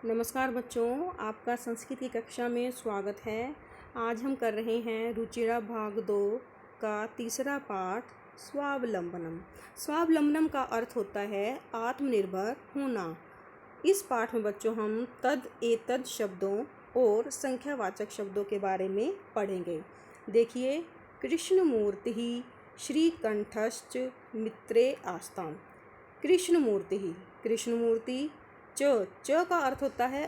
नमस्कार बच्चों, आपका संस्कृत की कक्षा में स्वागत है। आज हम कर रहे हैं रुचिरा भाग 2 का तीसरा पाठ स्वावलंबनम। स्वावलंबनम का अर्थ होता है आत्मनिर्भर होना। इस पाठ में बच्चों हम तद एतद शब्दों और संख्यावाचक शब्दों के बारे में पढ़ेंगे। देखिए, कृष्णमूर्ति श्रीकंठश्च मित्रे आस्ताम। कृष्णमूर्ति च का अर्थ होता है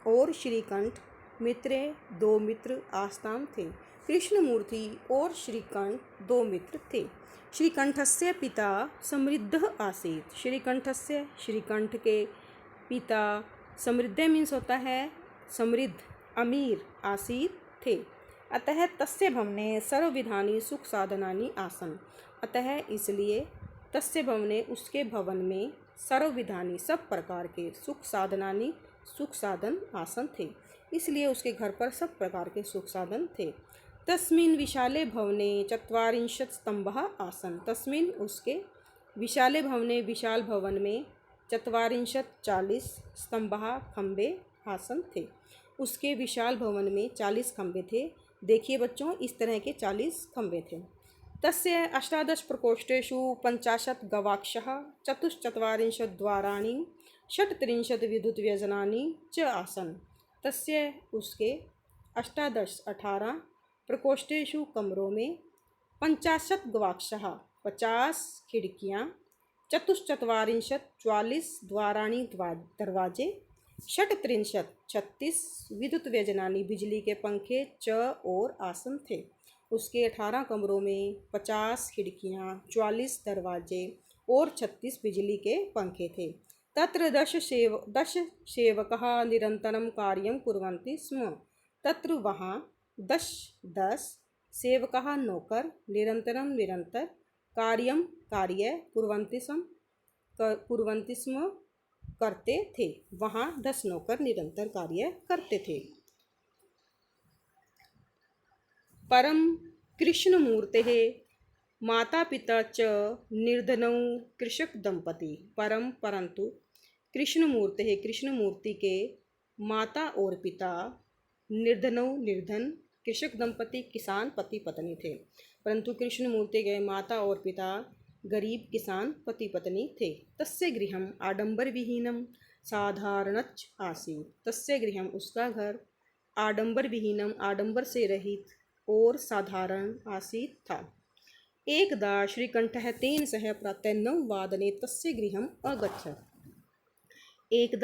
और श्रीकंठ मित्रे दो मित्र आस्ताम थे। कृष्णमूर्ति और श्रीकंठ दो मित्र थे। श्रीकंठस्य पिता समृद्ध आसीत्। श्रीकंठ के पिता समृद्ध मीन्स होता है समृद्ध, अमीर, आसीत् थे। अतः तस्य भवने सर्वविधानि सुख साधनानि आसन्। अतः इसलिए तस्य भवने उसके भवन में सर्वविधानि सब प्रकार के सुख साधन आसन थे। इसलिए उसके घर पर सब प्रकार के सुख साधन थे। तस्मिन् विशाले भवने चत्वारिंशत् स्तंभः आसन्। तस्मिन् उसके विशाले भवने विशाल भवन में 40 स्तंभः खंबे आसन थे। उसके विशाल भवन में 40 खंबे थे। देखिए बच्चों, इस तरह के 40 खंबे थे। तस्य 18 प्रकोष्ठेषु 50 गवाक्षः 44 द्वाराणि 36 विद्युत व्यजनानि च आसन्। तस्य उसके 18 प्रकोष्ठेषु कमरों में 50 गवाक्षः 50 खिड़कियाँ 44 द्वाराणि दरवाजे 36 विद्युत व्यजनानि बिजली के पंखे च और आसन थे। उसके 18 कमरों में 50 खिड़कियाँ 44 दरवाजे और 36 बिजली के पंखे थे। तत्र 10 सेवकः निरंतरं कार्यं कुर्वन्ति स्म। तत्र वहाँ 10 सेवकः नौकर निरंतर कार्य कुर्वन्ति स्म करते थे। वहाँ 10 नौकर निरंतर कार्य करते थे। परम कृष्णमूर्तेः माता पिता च निर्धनौ कृषक दंपति। परंतु कृष्णमूर्ति के माता और पिता निर्धन कृषक दंपति किसान पति पत्नी थे। परंतु कृष्णमूर्ति के माता और पिता गरीब किसान पति पत्नी थे। तस्य गृहम् आडंबरविहीनं साधारणच्च आसीत्। तस्य गृहम् उसका घर आडंबरविहीनं आडंबर से रहित और साधारण आसीत् था। एकदा श्रीकंठः तेन सह प्रातः 9 वादने तस्य गृहम् अगच्छत्। एक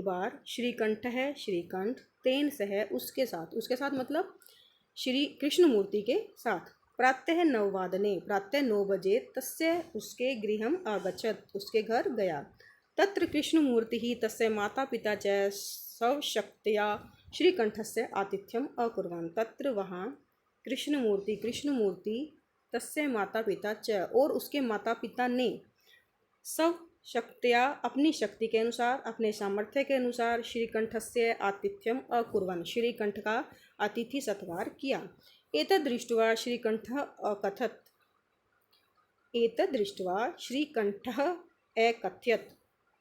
बार श्रीकंठ तेन सह उसके साथ मतलब श्री कृष्णमूर्ति के साथ प्रातः 9 वादने प्रातः 9 बजे तस्य उसके गृहम् आगच्छत् उसके घर गया। तत्र कृष्णमूर्तिः तस्य माता पिता च स्वशक्त्या श्रीकंठस्य आतिथ्यम् अकुर्वन्। तत्र वहाँ कृष्णमूर्ति तस्य माता पिता च और उसके माता पिता ने सब शक्तिया अपनी शक्ति के अनुसार अपने सामर्थ्य के अनुसार श्रीकंठस्य आतिथ्यम अकुर्वन् श्रीकंठ का अतिथि सत्कार किया। एतद् दृष्ट्वा श्रीकंठः अकथयत्।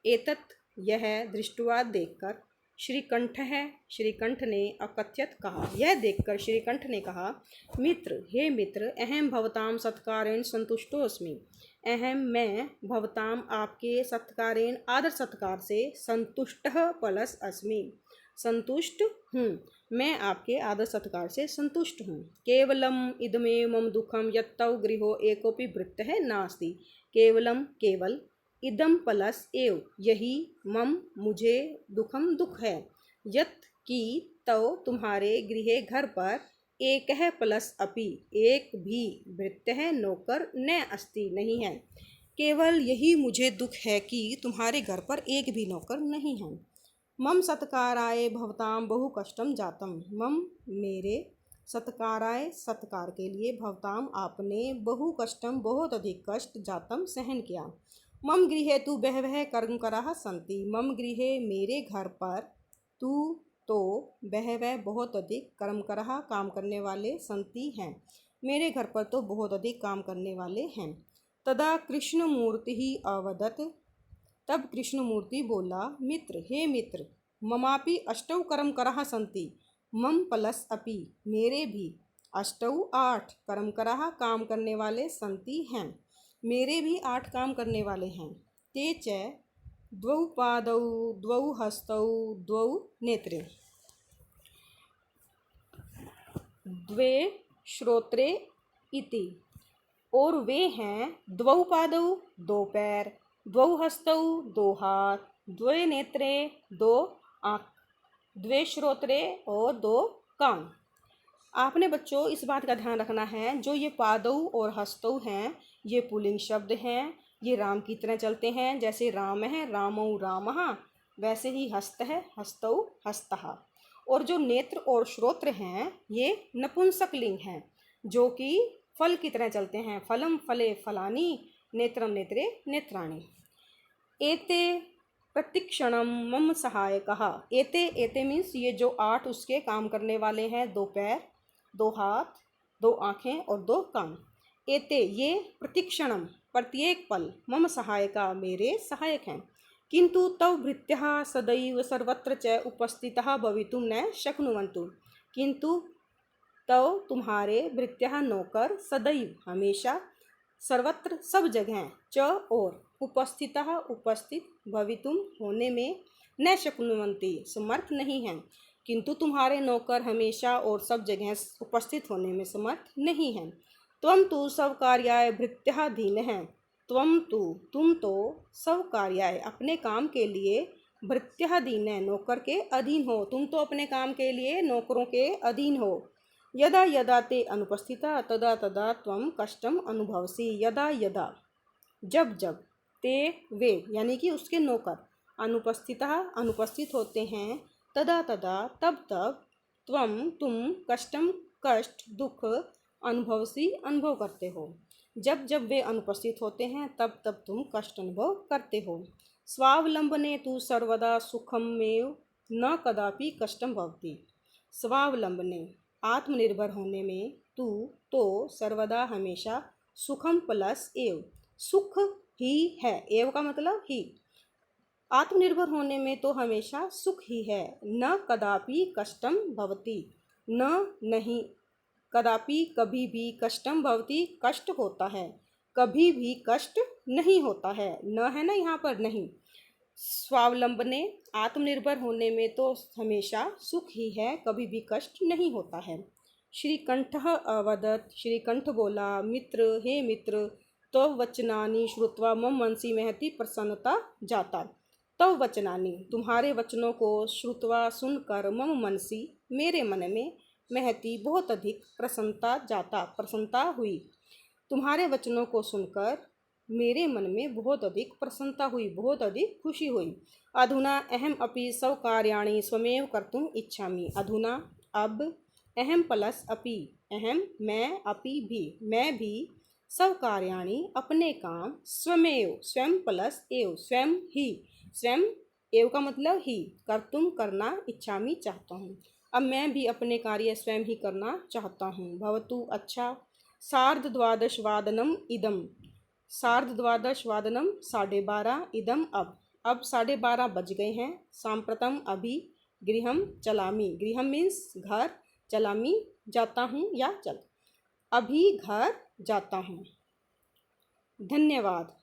एतत् यह दृष्ट्वा देखकर श्रीकंठ ने अकथयत कहा, यह देखकर श्रीकंठ ने कहा, हे मित्र, अहम भवताम सत्कारेण संतुष्टो अस्मि। मैं भवताम आपके सत्कारेण आदर सत्कार से संतुष्टः प्लस अस्मि, संतुष्ट हूँ। मैं आपके आदर सत्कार से संतुष्ट हूँ। केवलम इदमेव मम दुखम यत्तौ गृहो एकोपि वृत्तः नास्ति। केवल इदम प्लस एव यही मुझे दुख है। यत् की तो तुम्हारे गृहे घर पर एक है प्लस अपि एक भी भृत्यः नौकर न अस्ति नहीं है। केवल यही मुझे दुख है कि तुम्हारे घर पर एक भी नौकर नहीं है। मम सत्काराय भवताम बहु कष्टम जातम। मेरे सत्कार के लिए भवताम आपने बहु कष्टम बहुत अधिक कष्ट जातम सहन किया। मम गृहे तु बहवः कर्मकराः सन्ति। मम गृहे मेरे घर पर तु तो बहवः बहुत अधिक कर्मकराः काम करने वाले सन्ति हैं। मेरे घर पर तो बहुत अधिक काम करने वाले हैं। तदा कृष्णमूर्ति अवदत्। तब कृष्णमूर्ति बोला, हे मित्र, ममापि अष्टौ कर्मकराः सन्ति। मम प्लस अपि मेरे भी अष्टौ 8 कर्मकराः काम करने वाले सन्ति हैं, मेरे भी 8 काम करने वाले हैं। ते च द्वौ पादौ द्वौ हस्तौ द्वौ नेत्रे द्वे श्रोत्रे इति। और वे हैं द्वौ पादौ 2 पैर, द्वौ हस्तौ 2 हाथ, द्वे नेत्रे 2 आँख, द्वे श्रोत्रे और 2 कान। आपने बच्चों इस बात का ध्यान रखना है, जो ये पादौ और हस्तौ हैं ये पुल्लिंग शब्द हैं। ये राम की तरह चलते हैं, जैसे राम है रामौ रामः, वैसे ही हस्त है हस्तौ हस्तः। और जो नेत्र और श्रोत्र हैं ये नपुंसक लिंग हैं, जो कि फल की तरह चलते हैं, फलम फले फलानि, नेत्रम नेत्रे नेत्राणि। एते प्रतिक्षणम मम सहायकः। एते एते मीन्स ये जो 8 उसके काम करने वाले हैं, 2 पैर 2 हाथ 2 आँखें और 2 कान। एते ये प्रतिक्षणम प्रत्येक पल, मम सहायका मेरे सहायक हैं। किंतु तव भृत्यः सदैव सर्वत्र च उपस्थितः भवितुं न शक्नुवन्तु। किंतु तव तुम्हारे भृत्यः नौकर सदैव हमेशा सर्वत्र सब जगह च और उपस्थितः उपस्थित भवितुं होने में न शक्नुवन्ति समर्थ नहीं हैं। किंतु तुम्हारे नौकर हमेशा और सब जगह उपस्थित होने में समर्थ नहीं हैं। त्वं तु सब कार्याय भृत्याधीन है। त्वं तु तुम तो सब कार्याय अपने काम के लिए भृत्याधीन है, नौकर के अधीन हो। तुम तो अपने काम के लिए नौकरों के अधीन हो। यदा यदा ते अनुपस्थिता तदा तदा त्वं कष्टम अनुभवसि। यदा यदा जब जब ते वे यानी कि उसके नौकर अनुपस्थिता अनुपस्थित होते हैं, तदा तदा तब तब त्वं तुम कष्टम कष्ट दुख अनुभवसी अनुभव करते हो। जब जब वे अनुपस्थित होते हैं तब तब तुम कष्ट अनुभव करते हो। स्वावलंबने तु सर्वदा सुखमेव न कदापि कष्टम भवति। स्वावलंबने आत्मनिर्भर होने में तू तो सर्वदा हमेशा सुखम प्लस एव सुख ही है, एव का मतलब ही। आत्मनिर्भर होने में तो हमेशा सुख ही है। न कदापि कष्टम भवति, न नहीं, कदापि कभी भी कष्टम भवति कष्ट होता है, कभी भी कष्ट नहीं होता है। न है ना यहाँ पर नहीं। स्वावलंबने आत्मनिर्भर होने में तो हमेशा सुख ही है, कभी भी कष्ट नहीं होता है। श्रीकंठः अवदत्, श्रीकंठ बोला, मित्र हे मित्र, तव वचनानि श्रुत्वा मम मनसि महती प्रसन्नता जाता। तव वचनानि तुम्हारे वचनों को श्रुत्वा सुनकर मम मनसि मेरे मन में महती बहुत अधिक प्रसन्नता जाता, प्रसन्नता हुई। तुम्हारे वचनों को सुनकर मेरे मन में बहुत अधिक प्रसन्नता हुई, बहुत अधिक खुशी हुई। अधुना अहम अपि सब कार्याणि स्वमेव कर्तुम इच्छामि। अधुना अब, अहम प्लस अपि अहम मैं, अपि भी मैं भी, सब कार्याणि अपने काम, स्वमेव स्वयं प्लस एव स्वयं ही, स्वयं एव का मतलब ही, कर्तुम करना, इच्छामि चाहता हूँ। अब मैं भी अपने कार्य स्वयं ही करना चाहता हूँ। भवतु अच्छा, सार्धद्वादशवादनम इदम, सार्धद्वादशवादनम 12:30 इदम अब 12:30 बज गए हैं। सांप्रतम अभी, गृहम चलामी, गृहम मीन्स घर, चलामी जाता हूँ या चल, अभी घर जाता हूँ। धन्यवाद।